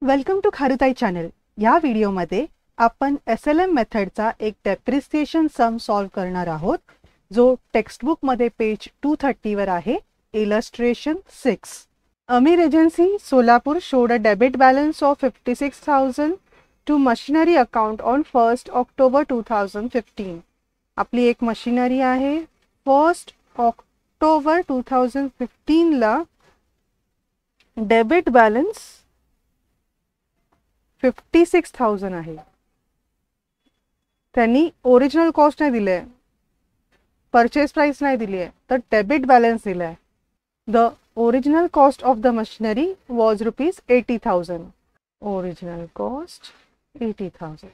Welcome to खारुताई channel. या व्हिडिओमध्ये आपण SLM मेथडचा एक डेप्रिसिएशन सम सॉल्व करणार आहोत, जो टेक्स्टबुकमध्ये पेज 230 वर आहे. Illustration 6. Amir agency Solapur showed a debit balance of 56,000 to machinery account on 1st October 2015. आपली एक मशिनरी आहे. 1st October 2015 ला डेबिट बॅलन्स 56,000 आहे. त्यांनी ओरिजिनल कॉस्ट नाही दिले, परचेस प्राइस नाही दिली आहे, तर डेबिट बॅलन्स दिला आहे. The original cost of the machinery was ₹80,000. Original cost 80,000.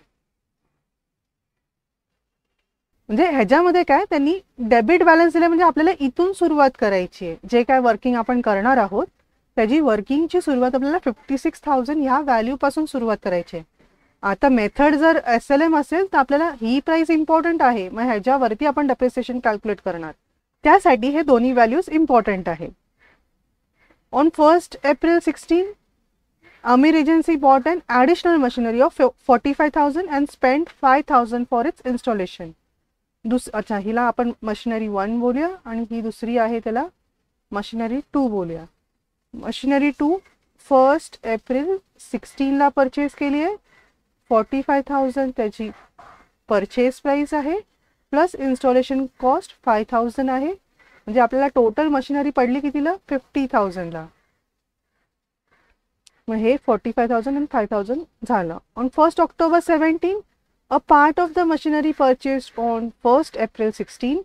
म्हणजे ह्याच्यामध्ये काय त्यांनी डेबिट बॅलन्स दिले, म्हणजे आपल्याला इथून सुरुवात करायची आहे. जे काय वर्किंग आपण करणार आहोत त्याची वर्किंगची सुरुवात आपल्याला 56,000 ह्या व्हॅल्यू पासून सुरुवात करायची आहे. आता मेथड जर SLM असेल तर आपल्याला ही प्राइस इम्पॉर्टंट आहे, मग ह्याच्यावरती आपण डेप्रिसिएशन कॅल्क्युलेट करणार. त्यासाठी हे दोन्ही व्हॅल्यूज इम्पॉर्टंट आहे. On 1st April 16 Amir Agency bought an additional machinery of 45,000 and spent 5,000 for its installation. अच्छा, हिला आपण मशिनरी 1 बोलूया आणि ही दुसरी आहे त्याला मशिनरी 2 बोलूया. मशिनरी 2 1st April 16 ला परचेस केली आहे. 45,000 त्याची परचेस प्राइस आहे, प्लस इन्स्टॉलेशन कॉस्ट 5,000 आहे. म्हणजे आपल्याला टोटल मशिनरी पडली कितीला? 50,000 ला. मग हे 45,000 आणि 5,000 झालं. On 1st October 17 a part of the machinery purchased on 1st April 16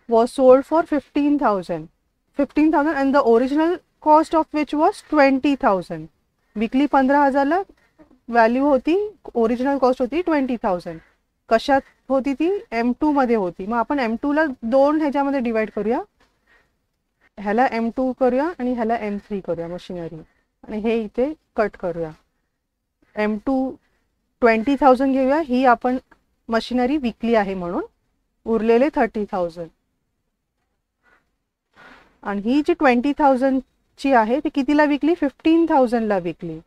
was sold for 15,000 and the original cost of which was 20,000. विकली 15,000 ला, व्हॅल्यू होती, ओरिजिनल कॉस्ट होती 20,000. कशात होती ती? M2 मध्ये होती. मग आपण M2 ला दोन ह्याच्यामध्ये डिवाइड करूया. ह्याला M2 करूया आणि ह्याला M3 करूया मशिनरी, आणि हे इथे कट करूया. M2 20,000 घेऊया, ही आपण मशिनरी विकली आहे म्हणून. उरलेले 30,000. आणि ही जी 20,000 ची आहे ती कितीला विकली? 15,000 ला विकली.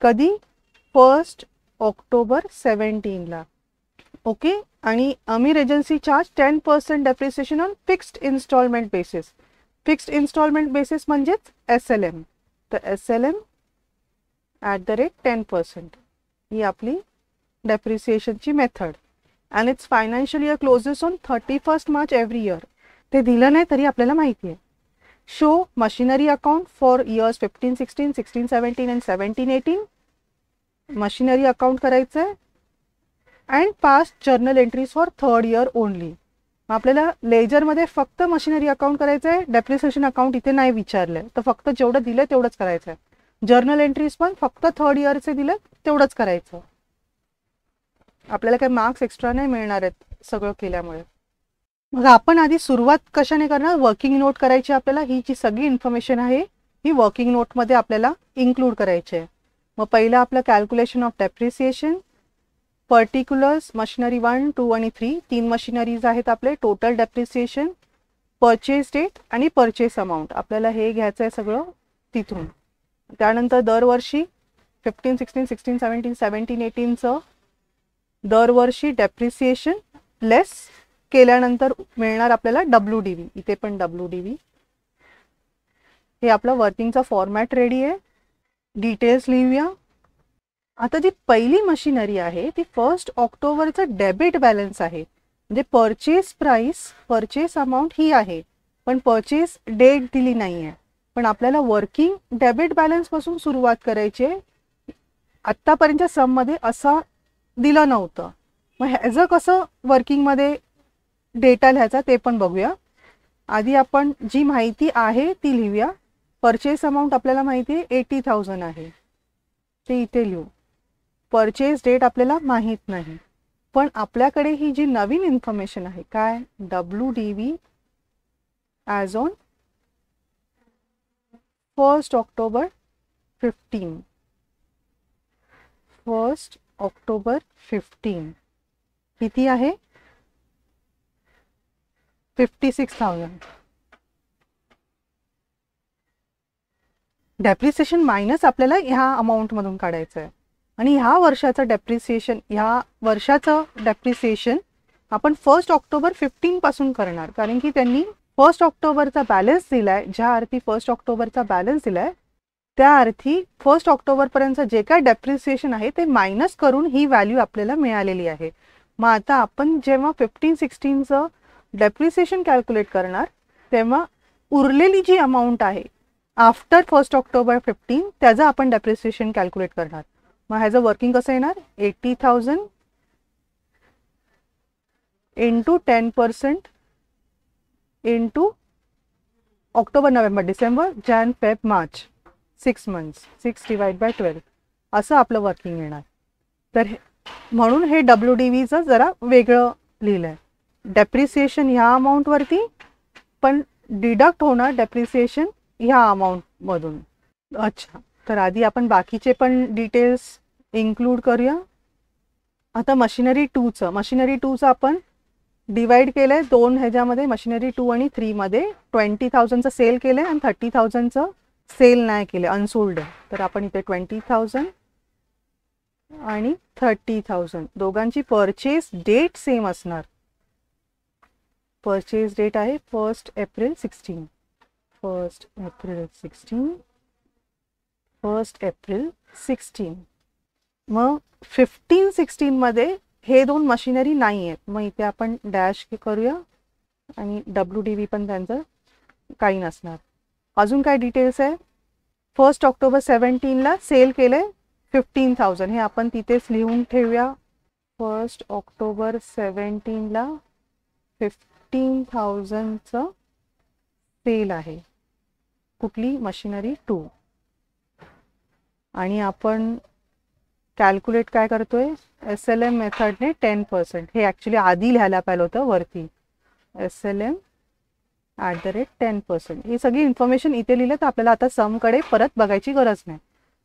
कधी? 1st October 17 ला. ओके. आणि Amir agency charge 10% depreciation on fixed installment basis. Fixed installment basis म्हणजेच SLM. तर SLM @10%. ही आपली डेप्रिसिएशनची method. And its financial year closes on 31st March every year. ते दिलं नाही तरी आपल्याला माहिती आहे. Show machinery account for years 15-16, 16-17 and 17-18. Machinery account करायचं आहे. And past journal entries for 3rd year only. आपल्याला लेजरमध्ये फक्त मशिनरी अकाउंट करायचं आहे. डेप्रिसिएशन अकाउंट इथे नाही विचारलं, तर फक्त जेवढं दिलं तेवढंच करायचं आहे. जर्नल एंट्रीज पण फक्त 3rd इयरचे दिलं तेवढंच करायचं. आपल्याला काही मार्क्स एक्स्ट्रा नाही मिळणार आहेत सगळं केल्यामुळे. मग आपण आधी सुरुवात कशाने करणार? वर्किंग नोट करायची. आपल्याला ही जी सगळी इन्फॉर्मेशन आहे ही वर्किंग नोटमध्ये आपल्याला इन्क्लूड करायची आहे. मग पहिलं आपलं calculation of depreciation, particulars, machinery 1, 2 आणि 3 तीन मशिनरीज आहेत आपले. टोटल डेप्रिसिएशन, परचेस डेट आणि परचेस अमाऊंट. आपल्याला हे घ्यायचं आहे सगळं तिथून. त्यानंतर दरवर्षी 15, 16, 16, 17, 17, 18चं दरवर्षी डेप्रिसिएशन लेस केल्यानंतर मिळणार आपल्याला WDV. इथे पण WDV. हे आपला वर्किंगचा फॉर्मॅट रेडी आहे. डिटेल्स लिहूया. आता जी पहिली मशिनरी आहे ती 1st ऑक्टोबरचा डेबिट बॅलन्स आहे. म्हणजे परचेस प्राइस, परचेस अमाऊंट ही आहे, पण परचेस डेट दिली नाही आहे. पण आपल्याला वर्किंग डेबिट बॅलन्स पासून सुरुवात करायची आहे. आत्तापर्यंतच्या सममध्ये असं दिलं नव्हतं. मग ह्याचं कसं वर्किंगमध्ये डेटा लिहायचा ते पण बघूया. आधी आपण जी माहिती आहे ती लिहूया. परचेस अमाऊंट आपल्याला माहिती आहे 80,000 आहे, ते इथे लिहू. परचेस डेट आपल्याला माहीत नाही, पण आपल्याकडे ही जी नवीन इन्फॉर्मेशन आहे काय? WDV as on 1st October 15. 1st October 15 किती आहे? 56,000. डेप्रिसिएशन मायनस आपल्याला ह्या अमाऊंटमधून काढायचं आहे. आणि ह्या वर्षाचं डेप्रिसिएशन आपण 1 ऑक्टोबर 15 पासून करणार, कारण की त्यांनी 1 ऑक्टोबरचा बॅलन्स दिलाय. ज्या अर्थी 1 ऑक्टोबरचा बॅलन्स दिलाय त्या अर्थी 1 ऑक्टोबरपर्यंत जे काय डेप्रिसिएशन आहे ते मायनस करून ही व्हॅल्यू आपल्याला मिळालेली आहे. मग आता आपण जेव्हा 15-16चं डेप्रिसिएशन कॅल्क्युलेट करणार तेव्हा उरलेली जी अमाऊंट आहे आफ्टर 1 ऑक्टोबर 15 त्याचं आपण डेप्रिसिएशन कॅल्क्युलेट करणार. मग ह्याचं वर्किंग कसं येणार, 80,000 into 10% into October, November, December, Jan, Feb, March, 6 months, 6 divide by 12 असं आपलं वर्किंग येणार. तर म्हणून हे WDVचं जरा वेगळं लिहिलं आहे. डेप्रिसिएशन ह्या अमाऊंटवरती पण डिडक्ट होणार डेप्रिसिएशन ह्या अमाऊंटमधून. अच्छा, तर आधी आपण बाकीचे पण डिटेल्स इन्क्लूड करूया. आता मशिनरी 2चं आपण डिवाइड केलंय 2 ह्याच्यामध्ये, मशिनरी 2 आणि 3 मध्ये. 20,000चं सेल केलंय आणि 30,000चं सेल नाही केले, अनसोल्ड आहे. तर आपण इथे 20,000 आणि 30,000 दोघांची परचेस डेट सेम असणार. परचेस डेट आहे 1 एप्रिल 16. 1 एप्रिल 16. मग 15-16 मध्ये हे दोन मशिनरी नाही आहेत. मग इथे आपण डॅश करूया आणि WDV पण त्यांचं काही नसणार. अजून काय डिटेल्स आहे, 1 ऑक्टोबर 17ला सेल केले 15,000, हे आपण तिथेच लिहून ठेवूया. 1 ऑक्टोबर 17ला 15,000चं सेल आहे. कुठली, मशिनरी 2. आणि आपण कॅल्क्युलेट काय करतोय, SLM मेथडने 10%. हे ॲक्च्युली आधी लिहायला पाहिलं होतं वरती, SLM @10%. ही सगळी इन्फॉर्मेशन इथे लिहिलं तर आपल्याला आता समकडे परत बघायची गरज नाही.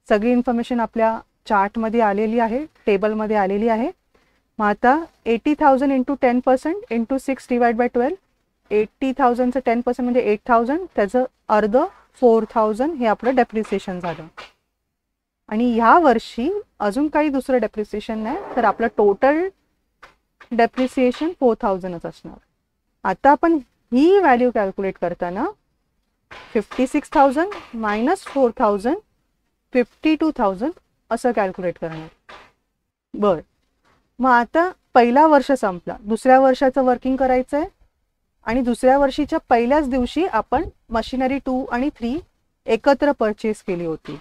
सगळी इन्फॉर्मेशन आपल्या चार्टमध्ये आलेली आहे, टेबलमध्ये आलेली आहे. मग आता 80,000 इंटू 10% इंटू 6 डिवाइड बाय 12. 80,000चं 10% म्हणजे 8,000, त्याचं अर्ध 4,000 हे आपलं डेप्रिसिएशन झालं. आणि ह्या वर्षी अजून काही दुसरं डेप्रिसिएशन नाही, तर आपलं टोटल डेप्रिसिएशन 4,000च असणार. आता आपण ही व्हॅल्यू कॅल्क्युलेट करताना 56,000 मायनस 4,000 52,000 असं कॅल्क्युलेट करणार. बरं, मग आता पहिला वर्ष संपला, दुसऱ्या वर्षाचं वर्किंग करायचं आहे. आणि दुसऱ्या वर्षीच्या पहिल्याच दिवशी आपण मशिनरी 2 आणि 3 एकत्र परचेस केली होती.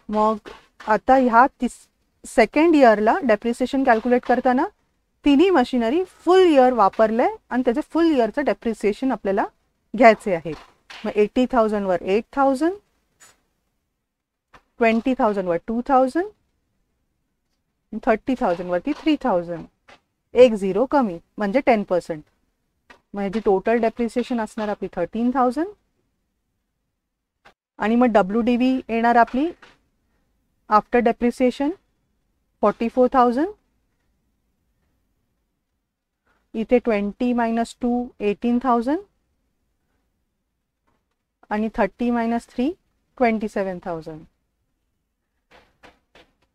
मग आता ह्या सेकंड इयरला डेप्रिसिएशन कॅल्क्युलेट करताना तिन्ही मशिनरी फुल इयर वापरले आणि त्याचे फुल इयरचं डेप्रिसिएशन आपल्याला घ्यायचे आहे. मग 80,000 वर 8,000, 20,000 वर 2,000, 30,000 वरती 3,000. 1 0 कमी म्हणजे 10%. मग ह्याची टोटल डेप्रिसिएशन असणार आपली 13,000. आणि मग WDV येणार आपली आफ्टर डेप्रिसिएशन 44,000. इथे 20 मायनस 2 18,000 आणि 30 मायनस 3 27,000.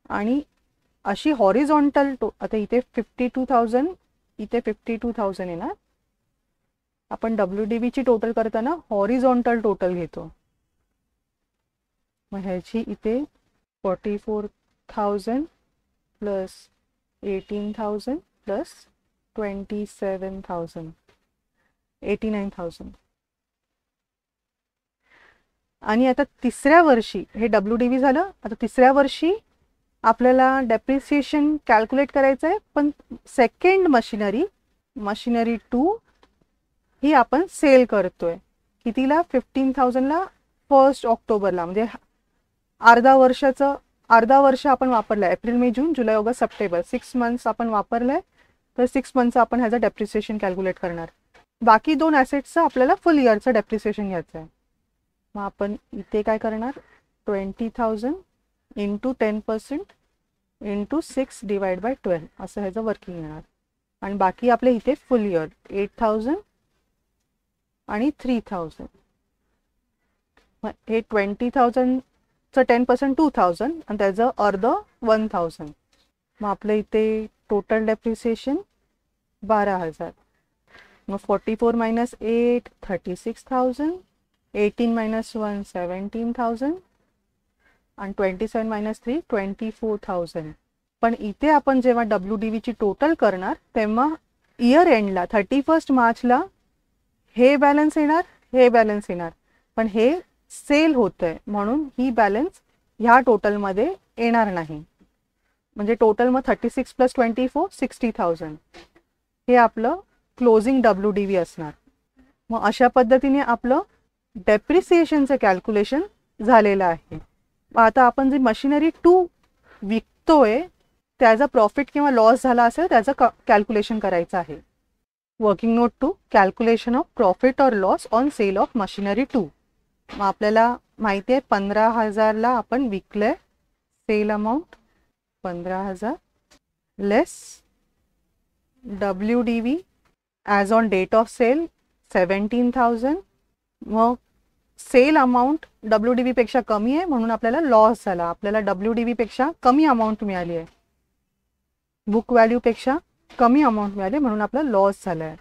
आणि अशी हॉरिझॉन्टल आता इथे 52,000, इथे 52,000 येणार. आपण WDV ची टोटल करताना हॉरिझॉन्टल टोटल घेतो. मग ह्याची इथे 44,000 प्लस 18,000 प्लस 27,000 89,000. आणि आता तिसऱ्या वर्षी हे WDV झालं. आता तिसऱ्या वर्षी आपल्याला डेप्रिसिएशन कॅल्क्युलेट करायचं आहे, पण सेकंड मशिनरी 2 ही आपण सेल करतोय. कितीला, 15,000ला 1 ऑक्टोबरला. म्हणजे अर्धा वर्ष आपण वापरलंय. एप्रिल, मे, जून, जुलै, ऑगस्ट, सप्टेंबर 6 मंथ्स आपण वापरलंय. तर 6 मंथचं आपण ह्याचं डेप्रिसिएशन कॅल्क्युलेट करणार. बाकी 2 ॲसेट्सचं आपल्याला फुल इयरचं डेप्रिसिएशन घ्यायचं आहे. मग आपण इथे काय करणार, 20,000 इंटू 10% इंटू 6 डिवाइड बाय 12 असं ह्याचं वर्किंग येणार. आणि बाकी आपले इथे फुल इयर 8,000 आणि 3,000. मग हे 20,000 कॉस्टचं 10% 2000 आणि त्याचं अर्ध 1000. मग आपल्या इथे टोटल डेप्रिसिएशन 12,000. मग 44 - 8 36,000, 18 - 1 17,000 आणि 27 - 3 24,000. पण इथे आपण जेव्हा WDV ची टोटल करणार तेव्हा इयर एंडला 31 मार्चला हे बॅलन्स येणार, हे बॅलन्स येणार, पण हे सेल होतंय म्हणून ही बॅलन्स ह्या टोटलमध्ये येणार नाही. म्हणजे टोटल मग 36 + 24 60,000 हे आपलं क्लोजिंग WDV असणार. मग अशा पद्धतीने आपलं डेप्रिसिएशनचं कॅल्क्युलेशन झालेलं आहे. आता आपण जे मशिनरी 2 विकतोय त्याचा प्रॉफिट किंवा लॉस झाला असेल त्याचं कॅल्क्युलेशन करायचं आहे. Working note 2 calculation of profit or loss on sale of machinery 2. मग आपल्याला माहिती आहे 15,000ला आपण विकलंय. Sale amount 15,000 less WDV as on date of sale 17,000. मग सेल अमाऊंट WDV पेक्षा कमी आहे म्हणून आपल्याला लॉस झाला. आपल्याला WDV पेक्षा कमी अमाऊंट मिळाली आहे, बुक व्हॅल्यू पेक्षा कमी अमाऊंट मिळाली म्हणून आपला लॉस झाला आहे.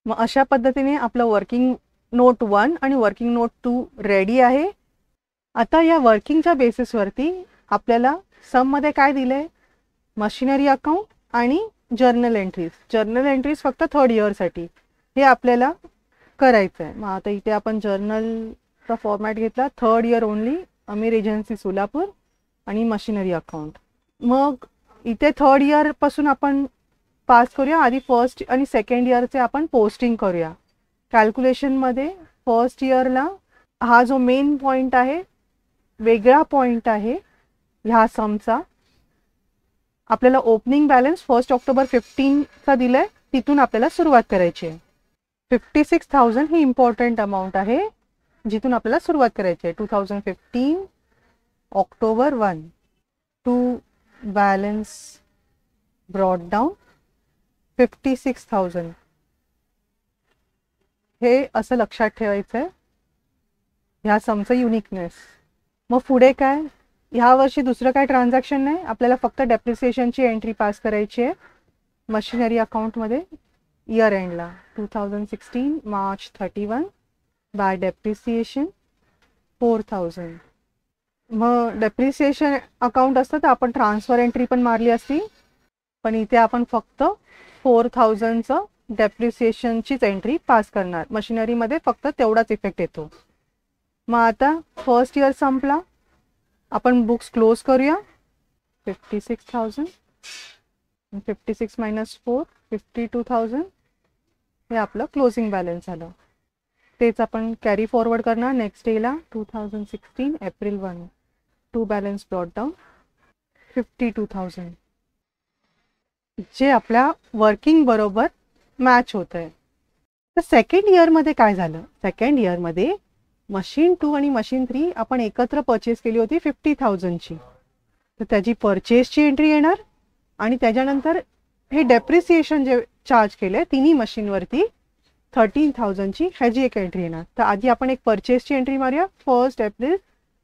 मग अशा पद्धतीने आपलं वर्किंग नोट 1 आणि वर्किंग नोट 2 रेडी आहे. आता या वर्किंगच्या बेसिसवरती आपल्याला सममध्ये काय दिलंय, मशिनरी अकाउंट आणि जर्नल एंट्रीज. जर्नल एंट्रीज फक्त 3rd इयरसाठी हे आपल्याला करायचं आहे. मग आता इथे आपण जर्नलचा फॉर्मॅट घेतला 3rd इयर ओनली, अमीर एजन्सी सोलापूर आणि मशिनरी अकाउंट. मग इथे 3rd इयर पासून आपण पास करूया. आधी 1st आणि 2nd इयरचे आपण पोस्टिंग करूया. कॅल्क्युलेशनमध्ये 1st इयरला हा जो मेन पॉईंट आहे, वेगळा पॉईंट आहे ह्या समचा. आपल्याला ओपनिंग बॅलन्स 1 ऑक्टोबर 15चा दिलाय, तिथून आपल्याला सुरुवात करायची आहे. 56,000 ही इम्पॉर्टंट अमाऊंट आहे जिथून आपल्याला सुरुवात करायची आहे. 2015 October 1 to balance brought down 56,000. हे असं लक्षात ठेवायचं आहे ह्या समचं युनिकनेस. मग पुढे काय, ह्या वर्षी दुसरं काय ट्रान्झॅक्शन नाही, आपल्याला फक्त डेप्रिसिएशनची एंट्री पास करायची आहे मशिनरी अकाउंटमध्ये इयर एंडला 2016 मार्च 31 बाय डेप्रिसिएशन 4,000. मग डेप्रिसिएशन अकाउंट असतं तर आपण ट्रान्सफर एंट्री पण मारली असती, पण इथे आपण फक्त 4,000चं डेप्रिसिएशनचीच एंट्री पास करणार. मशिनरीमध्ये फक्त तेवढाच इफेक्ट येतो. मग आता 1st इयर संपला, आपण बुक्स क्लोज करूया. 56,000 56 - 4 52,000 हे आपलं क्लोजिंग बॅलन्स झालं. तेच आपण कॅरी फॉरवर्ड करणार नेक्स्ट डेला 2016 April 1 to balance brought down 52,000 जे आपल्या वर्किंग बरोबर मॅच होत आहे. तर 2nd इयरमध्ये काय झालं, 2nd इयरमध्ये मशीन 2 आणि मशीन 3 आपण एकत्र परचेस केली होती 50,000ची. तर त्याची परचेसची एंट्री येणार आणि त्याच्यानंतर हे डेप्रिसिएशन जे चार्ज केले तिन्ही मशीनवरती 13,000ची ह्याची एक एंट्री येणार. तर आधी आपण एक परचेसची एंट्री मारूया 1 एप्रिल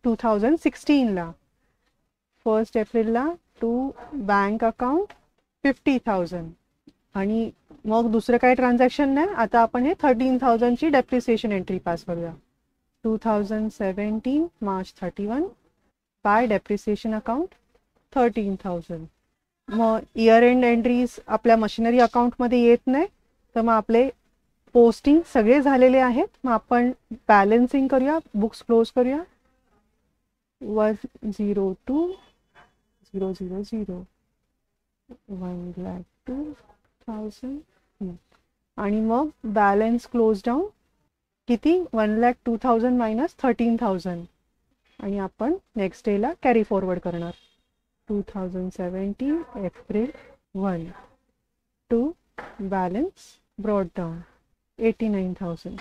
2016ला. 1 एप्रिलला टू बँक अकाउंट 50,000 आणि मग दुसरं काही ट्रान्झॅक्शन नाही. आता आपण हे 13,000ची डेप्रिसिएशन एंट्री पास करूया 2017 मार्च 31 बाय डेप्रिसिएशन अकाउंट 13,000. मग इयर एंड एंट्रीज आपल्या मशिनरी अकाउंटमध्ये येत नाही, तर मग आपले पोस्टिंग सगळे झालेले आहेत. मग आपण बॅलन्सिंग करूया, बुक्स क्लोज करूया 102,000 1,02,000 आणि मग बॅलन्स क्लोज डाऊन किती 1,02,000 मायनस 13,000 आणि आपण नेक्स्ट डेला कॅरी फॉरवर्ड करणार 2017 April 1 to balance brought down 89,000.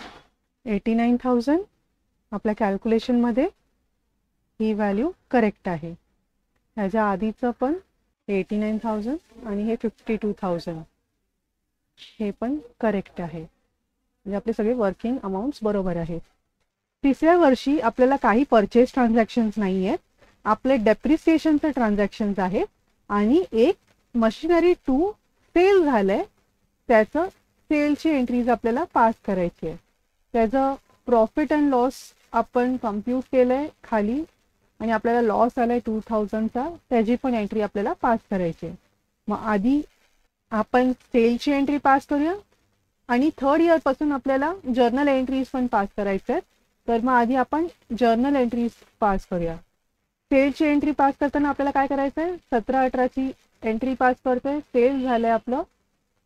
89,000 आपल्या कॅल्क्युलेशनमध्ये ही व्हॅल्यू करेक्ट आहे. ह्याच्या आधीचं पण 89,000 आणि हे 52,000 हे पण करेक्ट आहे. म्हणजे आपले सगळे वर्किंग अमाऊंट्स बरोबर आहेत. तिसऱ्या वर्षी आपल्याला काही परचेस ट्रान्झॅक्शन्स नाही आहेत, आपले डेप्रिसिएशनचे ट्रान्झॅक्शन्स आहेत आणि एक मशिनरी 2 सेल झालंय, त्याचं सेलची एंट्रीज आपल्याला पास करायची आहे. त्याचं प्रॉफिट अँड लॉस आपण कम्प्यूट केलंय खाली आणि आपल्याला लॉस आलाय 2000चा, त्याची पण एंट्री आपल्याला पास करायची आहे. मग आधी आपण सेलची एंट्री पास करूया आणि थर्ड इयर पासून आपल्याला जर्नल एंट्रीज पण पास करायच्या आहेत. तर मग आधी आपण जर्नल एंट्रीज पास करूया. सेलची एंट्री पास करताना आपल्याला काय करायचं आहे, 17-18ची एंट्री पास करतोय. सेल झालंय आपलं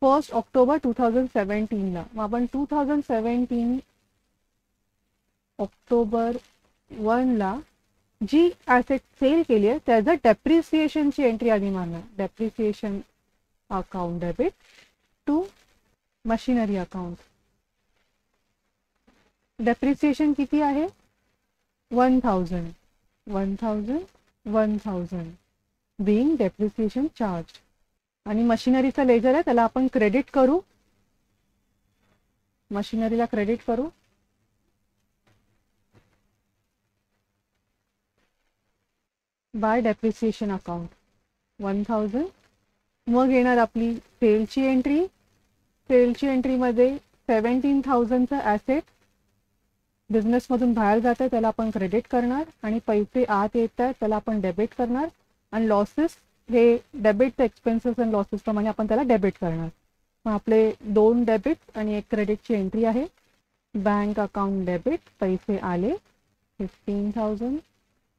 1 ऑक्टोबर 2017ला. मग आपण 2017 ऑक्टोबर 1ला जी ॲसेट सेल केली आहे त्याचं डेप्रिसिएशनची एंट्री आधी मारणार. Depreciation account debit to machinery account. Depreciation किती आहे, 1000 बिंग डेप्रिसिएशन चार्ज. आणि मशिनरीचा लेजर आहे त्याला आपण क्रेडिट करू, मशिनरीला क्रेडिट करू. Bye depreciation account 1000. मग येणार आपली सेलची एंट्री. सेलची एंट्रीमध्ये 17,000चं ॲसेट बिझनेसमधून बाहेर जात आहे त्याला आपण क्रेडिट करणार आणि पैसे आत येत आहेत त्याला आपण डेबिट करणार. आणि लॉसेस हे डेबिट एक्सपेन्सेस अँड लॉसेस प्रमाणे आपण त्याला डेबिट करणार. मग आपले 2 डेबिट आणि 1 क्रेडिटची एंट्री आहे. बँक अकाउंट डेबिट, पैसे आले 15,000.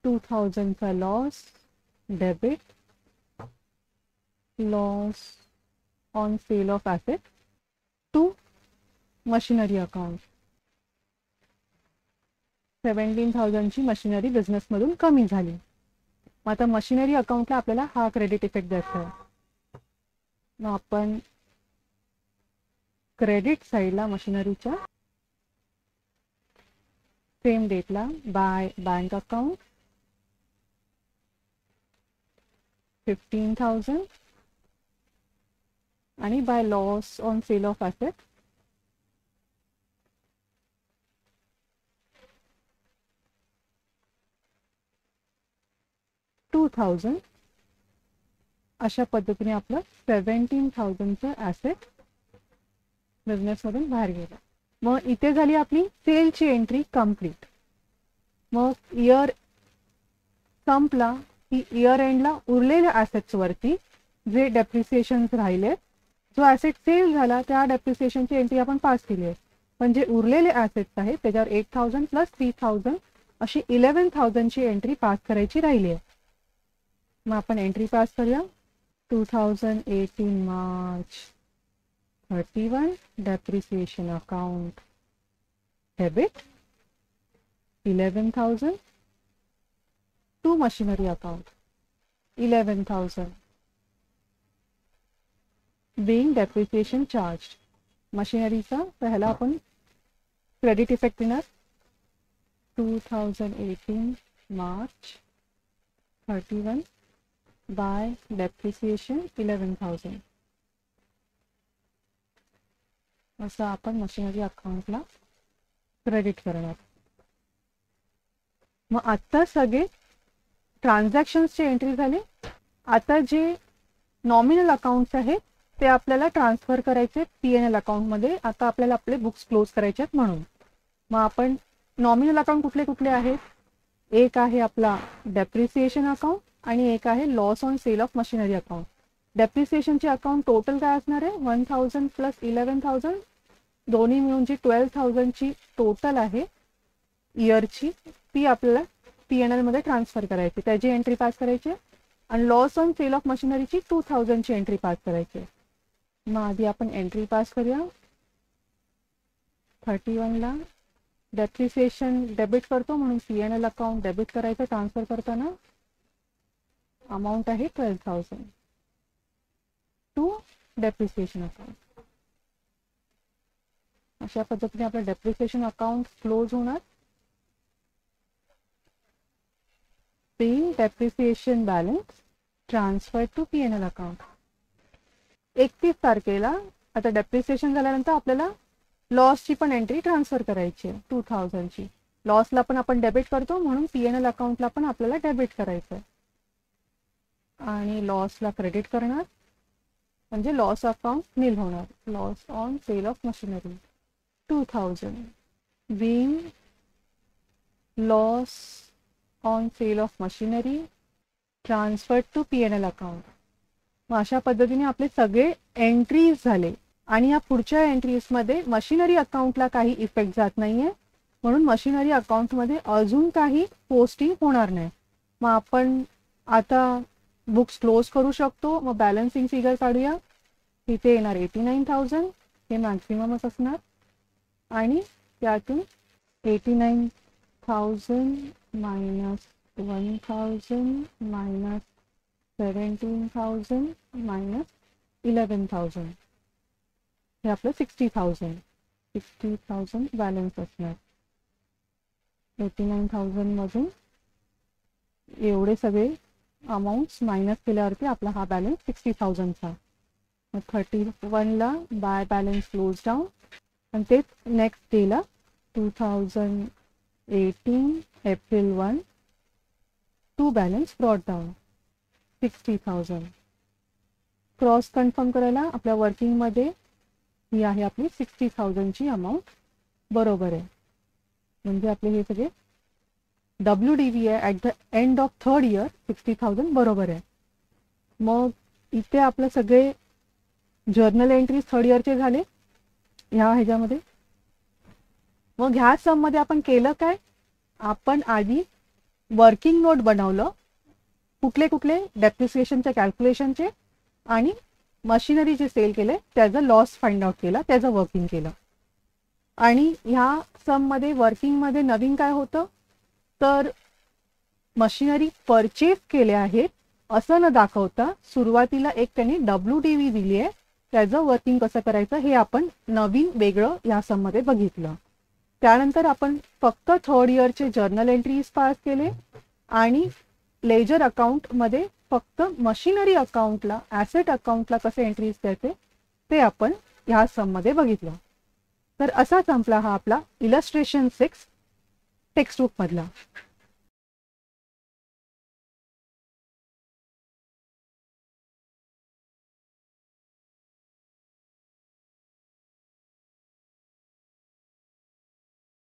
2000चा loss debit, loss on sale of asset to machinery account. 17,000ची मशिनरी बिझनेसमधून कमी झाली. मग आता मशिनरी अकाउंटला आपल्याला हा क्रेडिट इफेक्ट द्यायचा आहे. मग आपण क्रेडिट साईडला मशिनरीच्या सेम डेटला बाय बँक अकाउंट 15,000 आणि by loss on sale of asset 2,000. अशा पद्धतीने आपलं 17,000चं ॲसेट बिझनेसमधून बाहेर गेलं. मग इथे झाली आपली सेलची एंट्री कंप्लीट. मग इयर संपला की इयर एंडला उरलेल्या ॲसेट्सवरती जे डेप्रिसिएशन्स राहिले, जो ॲसेट सेल झाला त्या डेप्रिसिएशनची एंट्री आपण पास केली आहे, पण जे उरलेले ॲसेट्स आहेत त्याच्यावर 8,000 प्लस 3,000 अशी 11,000ची एंट्री पास करायची राहिली आहे. मग आपण एंट्री पास करूया. 2018 March 31 depreciation account debit 11,000 to machinery account 11,000 being depreciation charge. मशिनरीचा पहिला आपण क्रेडिट इफेक्ट देणार. 2018 मार्च 31 बाय डेप्रिसिएशन 11,000 असं आपण मशिनरी अकाउंटला क्रेडिट करणार. मग आता सगळे ट्रान्झॅक्शन्सचे एंट्री झाले. आता जे नॉमिनल अकाउंट्स आहेत ते आपल्याला ट्रान्सफर करायचे P&L अकाउंटमध्ये. आता आपल्याला आपले बुक्स क्लोज करायचे आहेत म्हणून. मग आपण नॉमिनल अकाउंट कुठले कुठले आहेत, एक आहे आपला डेप्रिसिएशन अकाउंट आणि एक आहे loss on sale of machinery account. डेप्रिसिएशनचे अकाउंट टोटल काय असणार आहे, 1,000 प्लस 11,000 दोन्ही मिळून जी 12,000ची टोटल आहे इयरची, ती आपल्याला P&L मध्ये ट्रान्सफर करायची, त्याची एंट्री पास करायची. आणि लॉस ऑन सेल ऑफ मशिनरीची 2,000ची एंट्री पास करायची. मग आधी आपण एंट्री पास करूया. 31ला डेप्रिसिएशन डेबिट करतो म्हणून P&L अकाउंट डेबिट करायचं. ट्रान्सफर करताना अमाऊंट आहे 12,000 टू डेप्रिसिएशन अकाउंट. अशा पद्धतीने आपलं डेप्रिसिएशन अकाउंट क्लोज होणार. Being depreciation balance transfer to P&L account. 31 तारखेला आता डेप्रिसिएशन झाल्यानंतर आपल्याला लॉसची पण एंट्री ट्रान्सफर करायची आहे 2,000ची. लॉसला पण आपण डेबिट करतो, म्हणून P&L अकाउंटला पण आपल्याला डेबिट करायचं आहे. आणि लॉसला क्रेडिट करणार, म्हणजे लॉस अकाउंट नील होणार. Loss on sale of machinery 2000 being loss on sale of machinery transferred to P&L account. मग अशा पद्धतीने आपले सगळे एंट्रीज झाले. आणि या पुढच्या एंट्रीजमध्ये मशिनरी अकाउंटला काही इफेक्ट जात नाहीये, म्हणून मशिनरी अकाउंटमध्ये अजून काही पोस्टिंग होणार नाही. मग आपण आता बुक्स क्लोज करू शकतो. मग बॅलन्सिंग फिगर काढूया. इथे येणार 89,000, हे मॅक्सिममच असणार. आणि त्यातून 89,000 मायनस 1,000 मायनस 17,000 मायनस 11,000, हे आपलं 60,000 बॅलन्स असणार. 89,000 मधून एवढे सगळे अमाऊंट्स मायनस केल्यावरती आपला हा बॅलन्स 60,000चा. मग 31ला बाय बॅलन्स क्लोज डाऊन, आणि तेच नेक्स्ट डेला 2018 April 1 to balance brought down 60,000. Cross confirm करायला आपल्या वर्किंगमध्ये ही आहे आपली 60,000ची अमाऊंट बरोबर आहे. म्हणजे आपले हे सगळे WDV आहे at the end of third year 60,000 बरोबर आहे. मग इथे आपलं सगळे जर्नल एंट्रीज थर्ड इयरचे झाले ह्या ह्याच्यामध्ये. मग ह्या सममध्ये आपण केलं काय, आपण आधी वर्किंग नोट बनवलं, कुठले कुठले डेप्रिसिएशनच्या कॅल्क्युलेशनचे, आणि मशिनरी जे सेल केले त्याचं लॉस फाइंड आउट केला, त्याचं वर्किंग केलं. आणि ह्या सममध्ये वर्किंगमध्ये नवीन काय होतं, तर मशिनरी परचेस केले आहेत असं न दाखवता सुरुवातीला एक त्यांनी WDV दिली आहे, त्याचं वर्किंग कसं करायचं हे आपण नवीन वेगळं या सममध्ये बघितलं. त्यानंतर आपण फक्त थर्ड इयरचे जर्नल एंट्रीज पास केले, आणि लेजर अकाउंटमध्ये फक्त मशिनरी अकाउंटला, ॲसेट अकाउंटला कसे एंट्रीज द्यायचे ते आपण ह्या सममध्ये बघितलं. तर असा संपला हा आपला इलस्ट्रेशन 6 टेक्स्टबुक मधला.